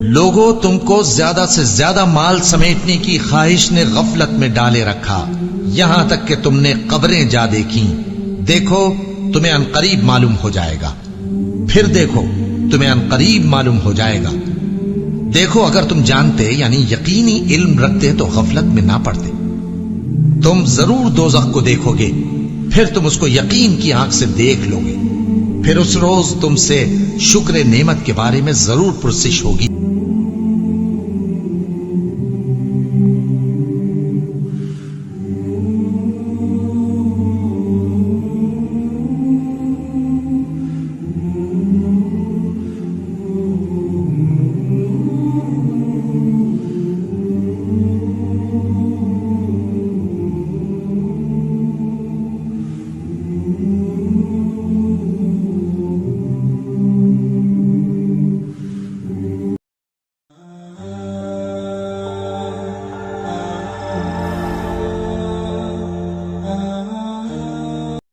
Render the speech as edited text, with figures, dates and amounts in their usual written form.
लोगों, तुमको ज्यादा से ज्यादा माल समेटने की ख्वाहिश ने गफलत में डाले रखा, यहां तक कि तुमने कब्रें जा देखी। देखो, तुम्हें अनकरीब मालूम हो जाएगा। फिर देखो, तुम्हें अनकरीब मालूम हो जाएगा। देखो, अगर तुम जानते यानी यकीनी इल्म रखते तो गफलत में ना पड़ते। तुम जरूर दोज़ख को देखोगे, फिर तुम उसको यकीन की आंख से देख लोगे। फिर उस रोज तुमसे शुक्र नेमत के बारे में जरूर पुरसिश होगी।